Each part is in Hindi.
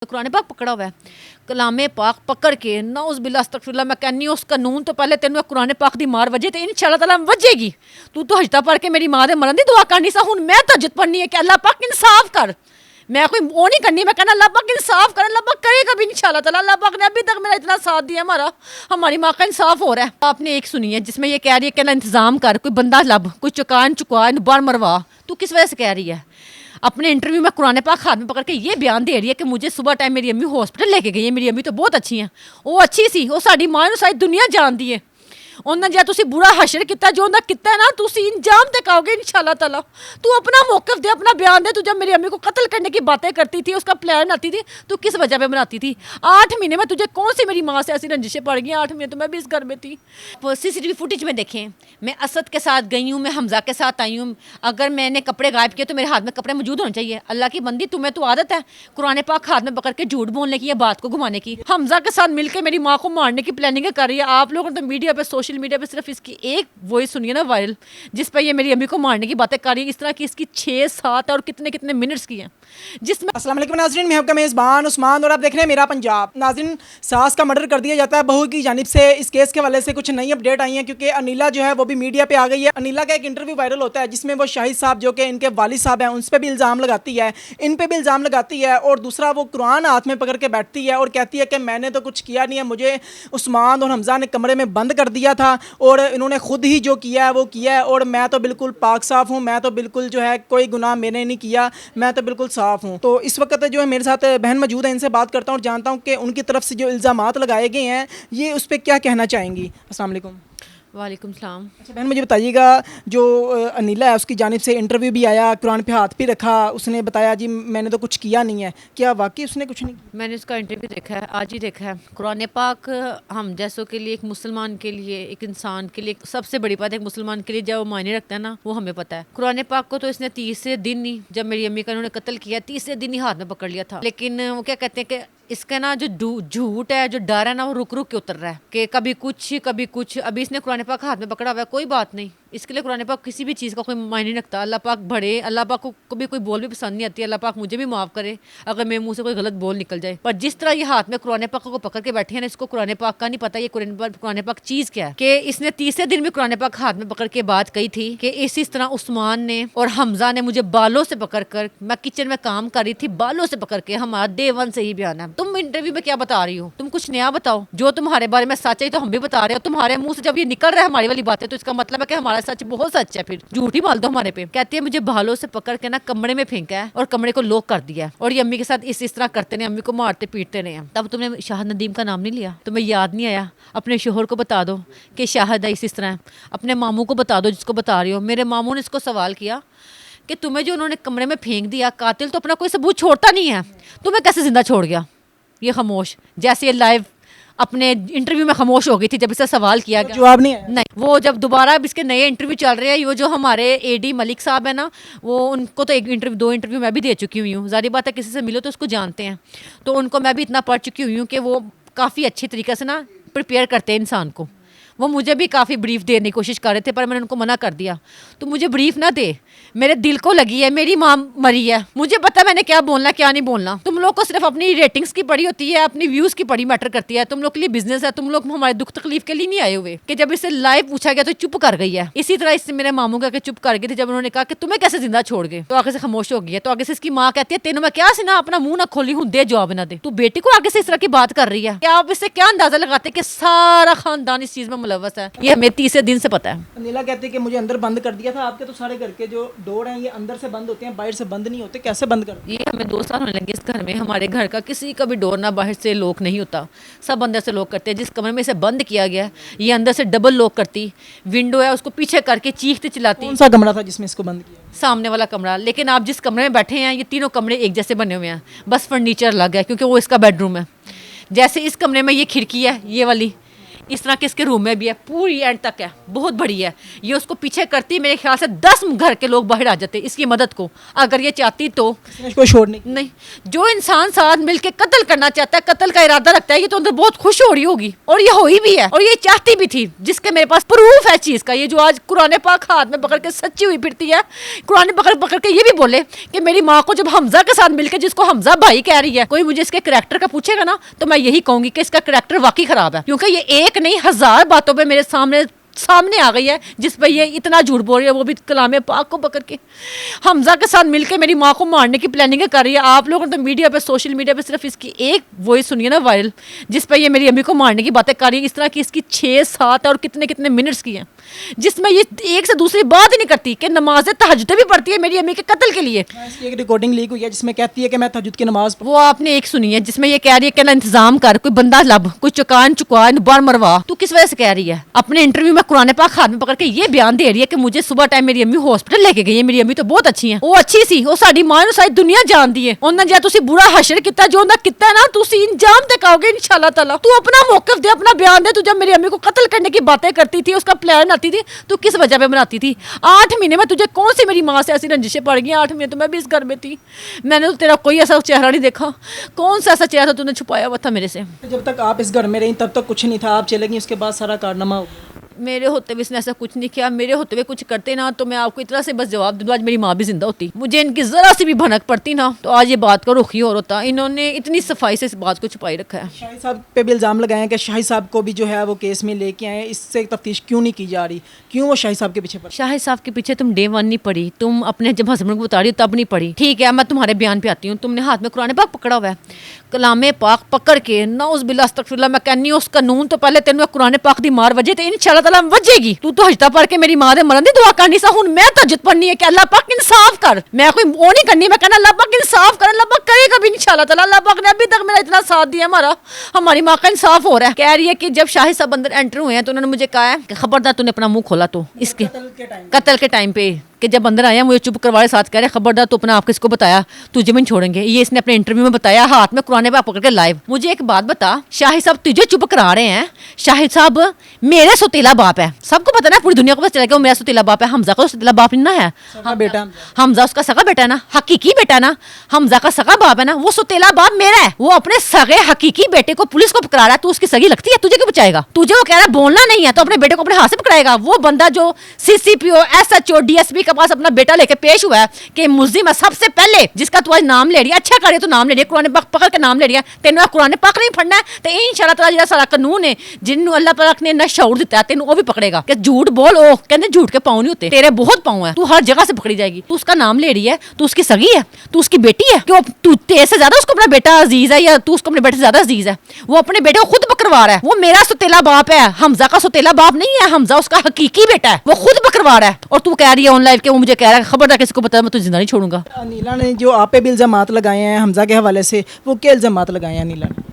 कुरान पाक पकड़ा हुआ है, कलामे पाक पकड़ के नाउज़ बिल्लाह अस्तगफिरुल्लाह। मैं कहनी उस कानून तो पहले तेन कुरान पाक दी मार वजे तो इंशाअल्लाह ताला वजेगी। तू हजता पढ़ के मेरी माँ दे मरन दी दुआ करनी सा, हुण मैं तहज्जुद पढ़नी है कि अल्लाह पाक इंसाफ कर। मैं कोई वो नहीं करनी, मैं कहना अल्लाह पाक इंसाफ कर, अल्लाह पाक करेगा भी इंशाअल्लाह ताला। अल्लाह पाक ने अभी तक मेरा इतना साथ दिया, हमारी माँ का इंसाफ हो रहा है। आपने एक सुनी है जिसमें ये कह रही है कि अल्लाह इंतजाम कर, कोई बंदा लब, कोई चुकान चुका, इन बार मरवा। तू किस वजह से कह रही है? अपने इंटरव्यू में कुरान पाक हाथ में पकड़ के ये बयान दे रही है कि मुझे सुबह टाइम मेरी अम्मी हॉस्पिटल लेके गई है, मेरी अम्मी तो बहुत अच्छी हैं, वो अच्छी सी, वो साड़ी माँ नूं सारी दुनिया जानती है। उन्हें जो तुसी बुरा हशर किया जो उन्हें किया ना, तुसी इंजाम तक आओगे इंशाअल्लाह ताला। तू अपना मौकफ दे, अपना बयान दे। तू जब मेरी अम्मी को कत्ल करने की बातें करती थी, उसका प्लान आती थी, तू किस वजह पे बनाती थी? 8 महीने में तुझे कौन सी मेरी माँ से ऐसी रंजिशें पड़ गई? 8 महीने तो मैं भी इस घर में थी। CCTV फुटेज में देखें, मैं असद के साथ गई हूँ, मैं हमजा के साथ आई हूँ। अगर मैंने कपड़े गायब किए तो मेरे हाथ में कपड़े मौजूद होने चाहिए। अल्लाह की बंदी, तुम्हें तो आदत है कुरान पाक हाथ में पकड़ के झूठ बोलने की या बात को घुमाने की। हमजा के साथ मिलकर मेरी माँ को मारने की प्लानिंग कर रही है। आप लोगों ने तो मीडिया पे, सोशल मीडिया पे सिर्फ इसकी एक वॉइस सुनिए ना वायरल, जिस पर ये मेरी अम्मी को मारने की बातें कर रही है। इस तरह की इसकी 6-7 और कितने कितने मिनट्स की हैं, जिसमें अस्सलाम वालेकुम नाज़रीन, मैं आपका मेज़बान उस्मान और आप देख रहे हैं मेरा पंजाब। नाज़रीन, सास का मर्डर कर दिया जाता है बहू की जानिब से। इस केस के हवाले से कुछ नई अपडेट आई है, क्योंकि अनिला जो है वो भी मीडिया पे आ गई है। अनिला का एक इंटरव्यू वायरल होता है जिसमें वो शाहिद साहब जो कि इनके वालिद साहब हैं उन पर भी इल्ज़ाम लगाती है, इन पर भी इल्ज़ाम लगाती है। और दूसरा, वो कुरान हाथ में पकड़ के बैठती है और कहती है कि मैंने तो कुछ किया नहीं है, मुझे उस्मान और हमजा ने कमरे में बंद कर दिया था और इन्होंने खुद ही जो किया है वो किया है, और मैं तो बिल्कुल पाक साफ़ हूँ, मैं तो बिल्कुल जो है कोई गुनाह मैंने नहीं किया, मैं तो बिल्कुल साफ़ हूँ। तो इस वक्त जो है मेरे साथ बहन मौजूद है, इनसे बात करता हूँ और जानता हूँ कि उनकी तरफ से जो इल्ज़ामात लगाए गए हैं ये उस पर क्या कहना चाहेंगी। अस्सलाम वालेकुम। वालेकुम सलाम। अच्छा बहन, मुझे बताइएगा, जो अनिला है उसकी जानिब से इंटरव्यू भी आया, कुरान पे हाथ भी रखा, उसने बताया जी मैंने तो कुछ किया नहीं है। क्या वाकई उसने कुछ नहीं किया? मैंने उसका इंटरव्यू देखा है, आज ही देखा है। कुरान पाक हम जैसों के लिए, एक मुसलमान के लिए, एक इंसान के लिए सबसे बड़ी बात है। एक मुसलमान के लिए जब वो मायने रखता है ना, वो हमें पता है। कुरान पाक को तो इसने तीसरे दिन ही, जब मेरी अम्मी का इन्होंने कत्ल किया, तीसरे दिन ही हाथ में पकड़ लिया था। लेकिन वो क्या कहते हैं कि इसका ना जो झूठ है, जो डर है ना, वो रुक रुक के उतर रहा है कि कभी कुछ कभी कुछ। अभी इसने कुरान पाक हाथ में पकड़ा हुआ है, कोई बात नहीं, इसके लिए कुरान पाक किसी भी चीज़ का कोई मायने नहीं रखता। अल्लाह पाक बड़े, अल्लाह पाक को कभी कोई बोल भी पसंद नहीं आती। अल्लाह पाक मुझे भी माफ़ करे अगर मेरे मुंह से कोई गलत बोल निकल जाए। पर जिस तरह ये हाथ में कुरान पाक को पकड़ के बैठे हैं ना, इसको कुरान पाक का नहीं पता ये कुरान पाक चीज़ क्या है। कि इसने तीसरे दिन भी कुरान पाक हाथ में पकड़ के बात कही थी कि इस तरह उस्मान ने और हमजा ने मुझे बालों से पकड़ कर, मैं किचन में काम कर रही थी, बालों से पकड़ के, हमारा डे 1 से ही बयान है। तुम इंटरव्यू में क्या बता रही हो? तुम कुछ नया बताओ। जो तुम्हारे बारे में सच है तो हम भी बता रहे हो। तुम्हारे मुंह से जब ये निकल रहा है हमारी वाली बातें, तो इसका मतलब है कि हमारा सच बहुत सच है। फिर झूठ ही माल दो हमारे पे। कहती है मुझे बालों से पकड़ के ना कमरे में फेंका है और कमरे को लॉक कर दिया है, और ये अम्मी के साथ इस तरह करते रहे, अम्मी को मारते पीटते रहे हैं। तब तुमने शाहिद नदीम का नाम नहीं लिया, तुम्हें याद नहीं आया? अपने शोहर को बता दो कि शाहिद है इस तरह है। अपने मामू को बता दो जिसको बता रही हो। मेरे मामू ने इसको सवाल किया कि तुम्हें जो उन्होंने कमरे में फेंक दिया, कातिल तो अपना कोई सबूत छोड़ता नहीं है, तुम्हें कैसे जिंदा छोड़ गया? ये खामोश, जैसे ये लाइव अपने इंटरव्यू में खामोश हो गई थी जब इससे सवाल किया गया। जवाब नहीं है। नहीं, वो जब दोबारा इसके नए इंटरव्यू चल रहे हैं, वो जो हमारे AD मलिक साहब है ना, वो उनको तो 2 इंटरव्यू मैं भी दे चुकी हुई हूँ। ज़ाहिर बात है किसी से मिलो तो उसको जानते हैं, तो उनको मैं भी इतना पढ़ चुकी हुई हूँ कि वो काफ़ी अच्छी तरीके से ना प्रिपेयर करते हैं इंसान को। वो मुझे भी काफ़ी ब्रीफ देने की कोशिश कर रहे थे, पर मैंने उनको मना कर दिया। तो मुझे ब्रीफ ना दे, मेरे दिल को लगी है, मेरी माँ मरी है, मुझे पता मैंने क्या बोलना क्या नहीं बोलना। तुम लोग को सिर्फ अपनी रेटिंग्स की पड़ी होती है, अपनी व्यूज़ की पड़ी मैटर करती है। तुम लोग के लिए बिजनेस है, तुम लोग हमारे दुख तकलीफ के लिए नहीं आए हुए। कि जब इससे लाइव पूछा गया तो चुप कर गई है। इसी तरह इससे मेरे मामू का चुप कर गए थे जब उन्होंने कहा कि तुम्हें कैसे जिंदा छोड़ गए, तो आगे से खामोश हो गई है। तो आगे से इसकी माँ कहती है तेनों मैं क्या सी ना अपना मुंह ना खोली हूँ, दे जवाब ना दे। तू बेटी को आगे से इस तरह की बात कर रही है। क्या आप इससे क्या अंदाजा लगाते कि सारा खानदान इस चीज में मुलव्वस है? ये हमें तीसरे दिन से पता है। अनिला कहती है कि मुझे अंदर बंद कर दिया था। आपके तो सारे घर के जो डोर हैं ये अंदर से बंद होते हैं, बाहर से बंद नहीं होते, कैसे बंद कर? ये हमें 2 साल होने लगे इस घर में। हमारे घर का किसी का भी डोर ना बाहर से लॉक नहीं होता, सब अंदर से लॉक करते हैं। जिस कमरे में इसे बंद किया गया है ये अंदर से डबल लॉक करती, विंडो है उसको पीछे करके चीखते चिल्लाती। कौन सा कमरा था जिसमें इसको बंद किया? सामने वाला कमरा। लेकिन आप जिस कमरे में बैठे हैं ये तीनों कमरे एक जैसे बने हुए हैं, बस फर्नीचर अलग है क्योंकि वो इसका बेडरूम है। जैसे इस कमरे में ये खिड़की है, ये वाली, इस तरह के इसके रूम में भी है, पूरी एंड तक है, बहुत बड़ी है। ये उसको पीछे करती, मेरे ख्याल से 10 घर के लोग बाहर आ जाते इसकी मदद को, अगर ये चाहती तो। कोई शोर नहीं। जो इंसान साथ मिलके कत्ल करना चाहता है, कत्ल का इरादा रखता है, ये तो अंदर बहुत खुश हो रही होगी, और ये हुई भी है, और ये चाहती भी थी, जिसके मेरे पास प्रूफ है चीज का। ये जो आज कुरान पाक हाथ में पकड़ के सच्ची हुई फिरती है, कुरान पकड़ पकड़ के ये भी बोले कि मेरी माँ को जब हमजा के साथ मिलकर, जिसको हमजा भाई कह रही है, कोई मुझे इसके करैक्टर का पूछेगा ना, तो मैं यही कहूंगी कि इसका करैक्टर वाकई खराब है, क्योंकि ये एक नहीं 1000 बातों पे मेरे सामने आ गई है जिस पर ये इतना झूठ बोल रही है, वो भी कलाम पाक को पकड़ के। हमजा के साथ मिलकर मेरी माँ को मारने की प्लानिंग कर रही है। आप लोगों ने तो मीडिया पे, सोशल मीडिया पे सिर्फ इसकी एक वॉइस सुनी है ना वायरल, जिस पर ये मेरी अम्मी को मारने की बातें कर रही है। इस तरह की इसकी 6-7 और कितने कितने मिनट्स की हैं, जिसमें ये एक से दूसरी बात ही नहीं करती कि नमाज़ें तहज्जुद भी पढ़ती है मेरी अम्मी के कत्ल के लिए। एक रिकॉर्डिंग लीक हुई है जिसमें कहती है कि मैं तहज्जुद की नमाज, वो आपने एक सुनी है जिसमें ये कह रही है कि ना इंतजाम कर, कोई बंदा लब, कोई चुकान चुका, बार मरवा। तू किस वजह से कह रही है? अपने इंटरव्यू में कुरान पाक हाथ में पकड़ के ये बयान दे रही है कि मुझे सुबह टाइम मेरी अम्मी हॉस्पिटल लेके गई है, मेरी अम्मी तो बहुत अच्छी है, वो अच्छी सी, वो साडी मां नूं सारी दुनिया जानती है। उन्होंने जो तुसी बुरा हशर किया, जो उन्होंने किया ना, तुसी इंजाम तक आओगे इंशाल्लाह ताला। तू अपना मौकफ दे, अपना बयान दे। तू जब मेरी अम्मी को कत्ल करने की बातें करती थी, उसका प्लान आती थी, तू किस वजह पे बनाती थी? 8 महीने में तुझे कौन सी मेरी माँ से ऐसी रंजिशें पड़ गई? 8 महीने तो मैं भी इस घर में थी, मैंने तो तेरा कोई ऐसा चेहरा नहीं देखा। कौन सा ऐसा चेहरा तूने छुपाया हुआ था मेरे से? जब तक आप इस घर में रही तब तक कुछ नहीं था, आप चले गई, उसके बाद सारा कारनामा हो गया। मेरे होते हुए इसने ऐसा कुछ नहीं किया। मेरे होते हुए कुछ करते ना तो मैं आपको इतना से बस जवाब दूँ, आज मेरी माँ भी जिंदा होती। मुझे इनकी जरा सी भी भनक पड़ती ना तो आज ये बात का रुख ही और होता। इन्होंने इतनी सफाई से इस बात को छुपाई रखा है। शाहिद साहब पे भी इल्ज़ाम लगाए हैं कि शाहिद साहब को भी जो है वो केस में लेके आए, इससे तफ्तीश क्यों नहीं की जा रही? क्यों वो शाहिद साहब के पीछे पड़? शाहिद साहब के पीछे तुम डे 1 नहीं पड़ी, तुम अपने जब हस्बैंड को बता रही हो तब नहीं पड़ी। ठीक है, मैं तुम्हारे बयान पे आती हूँ। तुमने हाथ में कुरान पाक पकड़ा हुआ है, कलामे पाक पकड़ के नाउज़ बिल्लाह अस्तगफिरुल्लाह, मैं कहनी उस कानून तो पहले तेन कुरान पाक दी मार वजे ते इंशाअल्लाह ताला वजेगी। तू तो हजता पढ़ के मेरी मां दे मरन दी दुआ करनी सा, हुन मैं तहज्जुद पढ़नी है कि अल्लाह पाक इंसाफ कर। मैं कोई वो नहीं करनी, मैं कहना अल्लाह पाक इंसाफ कर। अल्लाह पाक करेगा भी इंशाअल्लाह ताला। अल्लाह पाक ने अभी तक मेरा इतना साथ दिया, हमारी माँ का इंसाफ हो रहा है। कह रही है कि जब शाहिद साहब अंदर एंटर हुए हैं तो उन्होंने मुझे कहा है कि खबरदार तूने अपना मुंह खोला तो इसके कत्ल के टाइम पे, कि जब अंदर आया मुझे चुप करवाने साथ कह रहे खबरदार तो अपना आप किसको बताया, तुझे भी नहीं छोड़ेंगे। ये इसने अपने इंटरव्यू में बताया, हाथ में कुरान पाक पकड़ के लाइव। मुझे एक बात बता, शाहिद साहब तुझे चुप करा रहे हैं, शाहिद साहब मेरे सौतेला बाप है, सबको पता ना, पूरी दुनिया को पता चला कि वो मेरा सौतेला बाप है। हमजा का सौतेला बाप नहीं ना है, बेटा हमजा उसका सगा बेटा है ना, हकीकी बेटा है ना, हमजा का सगा बाप है ना, वो सौतेला बाप मेरा है। वो अपने सगे हकीकी बेटे को पुलिस को पकड़ा रहा है, तू उसकी सगी लगती है, तुझे क्यों बचाएगा? तुझे वो कह रहा है बोलना नहीं है तो अपने बेटे को अपने हाथ से पकड़ाएगा। वो बंदा जो CCPO SHO DSP के पास अपना बेटा के पेश हुआ है कि मुल्जिम है सबसे पहले, जिसका तू आज नाम ले रही है, अच्छा करे तो नाम ले रही है, कुरान पाक पकड़ के नाम ले रही है, तेनू कुरान पाक नहीं पढ़ना है तो इंशाअल्लाह ताला जेड़ा सारा कानून है जिन्नू अल्लाह पाक ने ना शऊर दिता है तेनू वो भी पकड़ेगा। कि झूठ बोल, ओ कहंदे झूठ के पाँव नहीं होते, तेरे बहुत पाँव है, तू हर जगह से पकड़ी जाएगी। तू उसका नाम ले रही है, तू उसकी सगी है, तू उसकी बेटी है, क्यों तू तेरे से ज्यादा उसको अपना बेटा अजीज है या तू उसको अपने बेटे से ज्यादा अजीज है? वो अपने बेटे को खुद पकड़वा रहा है। वो मेरा सौतेला बाप है, हमजा का सौतेला बाप नहीं है, हमजा उसका हकीकी बेटा है, वो खुद पकड़वा रहा है। और तू कह रही है ऑनलाइन के वो मुझे कह रहा है खबरदार किसी को पता मैं तुझे जिंदा नहीं छोड़ूंगा। अनीला ने जो आप पे भी इल्जामात लगाए हैं हमजा के हवाले से, वो क्या इल्जामात लगाए हैं अनीला ने?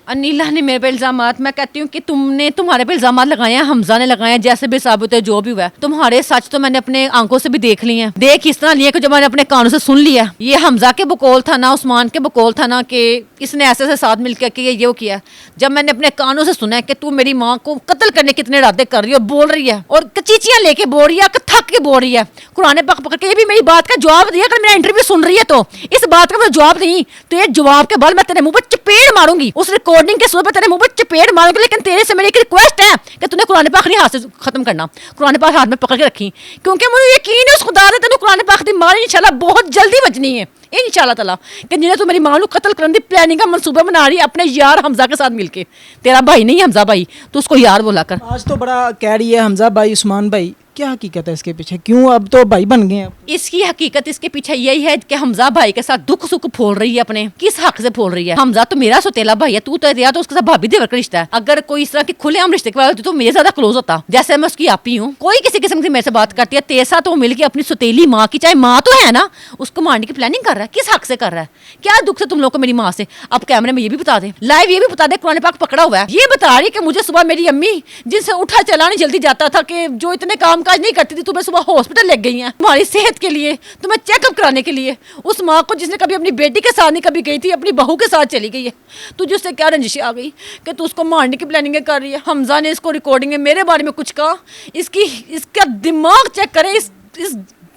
अनीला ने मेरे पे इल्जामात, मैं कहती हूँ कि तुमने तुम्हारे पे इल्जामात लगाए हैं, हमजा ने लगाए हैं, जैसे भी साबित है जो भी हुआ है। तुम्हारे सच तो मैंने अपने आंखों से भी देख लिए हैं, देख इस तरह लिए कि जो मैंने अपने कानों से सुन लिया। ये हमजा के बकौल था ना, उस्मान के बकौल था ना कि इसने ऐसे ऐसे साथ मिलकर कि ये वो किया। जब मैंने अपने कानों से सुना है कि तू मेरी माँ को कत्ल करने कितने इरादे कर रही है, बोल रही है और कचीचियाँ लेके बोल रही है, थक के बोल रही है, कुरान पाक पकड़ के, ये भी मेरी बात का जवाब दिया। अगर मेरा इंटरव्यू सुन रही है तो इस बात का मैं जवाब नहीं, तो ये जवाब के बाद मैं तेरे मुंह पर चपेड़ मारूंगी, उस रिकॉर्डिंग के सुबह तेरे मुंह पर चपेड़ मारूंगी। लेकिन तेरे से मेरी एक रिक्वेस्ट है कि तूने कुरान पाक नहीं हाथ से खत्म करना, कुरान पाक हाथ में पकड़ के रखी, क्योंकि मुझे यकीन है उस खुदा ने तेन कुरान पाक दी मार इंशाल्लाह बहुत जल्दी बजनी है इंशाल्लाह ताला, कि जिन्हें तू मेरी मां को कत्ल करने की प्लानिंग का मंसूबा बना रही है अपने यार हमजा के साथ मिलके। तेरा भाई नहीं है हमजा भाई, तो उसको यार बोला कर। आज तो बड़ा कह रही है हमजा भाई, उस्मान भाई, क्या हकीकत है इसके पीछे? क्यों अब तो भाई बन गए हैं? इसकी हकीकत इसके पीछे यही है कि हमजा भाई के साथ दुख सुख फोल रही है अपने। किस हक से फोल रही है? हमजा तो मेरा सौतेला भाई है, तू तो या तो उसके साथ भाभी देवर का रिश्ता है। अगर कोई इस तरह की खुलेआम रिश्ते के बारे में तो मेरे ज्यादा क्लोज होता, जैसे मैं उसकी आपी हूँ। कोई किसी किस्म की मेरे से बात करती है, तेरे साथ तो मिलकर अपनी सौतेली माँ की, चाहे माँ तो है ना, उसको मारने की प्लानिंग कर रहा है। किस हक से कर रहा है? क्या दुख से तुम लोग को मेरी माँ से? अब कैमरे में ये भी बता दे, लाइव ये भी बता दे, कुरान पाक पकड़ा हुआ है, ये बता रही है कि मुझे सुबह मेरी अम्मी जिनसे उठा चला नहीं जल्दी जाता था, कि जो इतने काम काम काज नहीं करती थी, तुम्हें सुबह हॉस्पिटल ले गई हैं तुम्हारी सेहत के लिए, तुम्हें चेकअप कराने के लिए। उस माँ को जिसने कभी अपनी बेटी के साथ नहीं कभी गई थी, अपनी बहू के साथ चली गई है। तुझे उससे क्या रंजिश आ गई कि तू उसको मारने की प्लानिंग कर रही है। हमजा ने इसको रिकॉर्डिंग में मेरे बारे में कुछ कहा, इसका दिमाग चेक करे,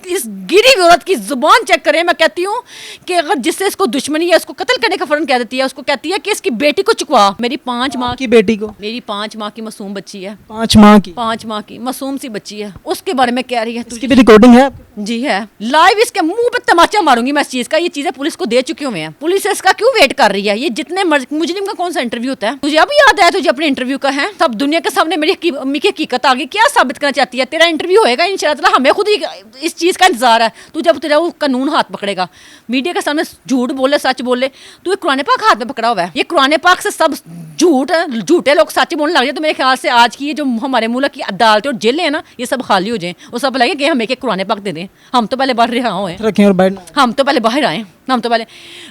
इस गिरी हुई औरत की जुबान चेक करें। मैं कहती हूँ कि अगर जिससे इसको दुश्मनी है उसको कत्ल करने का फौरन कह देती है। उसको कहती है कि इसकी बेटी को चुकवा। मेरी 5 माह की बेटी को, मेरी 5 माह की मासूम बच्ची है, 5 माह की, 5 माह की मासूम सी बच्ची है, उसके बारे में कह रही है। इसकी भी रिकॉर्डिंग है आपके? जी है, लाइव इसके मुंह पे तमाचा मारूंगी मैं इस चीज का। ये चीजें पुलिस को दे चुकी हुए हैं, पुलिस इसका क्यों वेट कर रही है? ये जितने मुजरिम का कौन सा इंटरव्यू होता है? तुझे अब याद आया तुझे अपने इंटरव्यू का है? सब दुनिया के सामने मेरी अम्मी की हकीकत आ गई। क्या साबित करना चाहती है? तेरा इंटरव्यू होएगा इंशाल्लाह, हमें खुद ही इस चीज का इंतजार है। तू जब तेरा वो कानून हाथ पकड़ेगा, मीडिया के सामने झूठ बोले सच बोले, तू ये कुरान पाक हाथ में पकड़ा हुआ है। ये कुरान पाक से सब झूठे लोग सच बोलने लग जाए तो मेरे ख्याल से आज की ये जो हमारे मुल्क की अदालतें और जेलें हैं ना, ये सब खाली हो जाए। वो सब लगे कि हमें एक कुरान पाक दे दें। हम तो पहले बाहर रिहा हुए, रखें और बैठना, हम तो पहले बाहर आए, हम तो पहले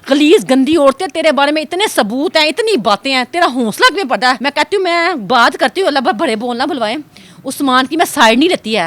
गलीज गंदी औरतें, तेरे बारे में इतने सबूत हैं, इतनी बातें हैं, तेरा हौसला क्यों पड़ा है? मैं कहती हूँ, मैं बात करती हूँ, अल्लाह बड़े बोलना बुलवाए। उस्मान की मैं साइड नहीं रहती है।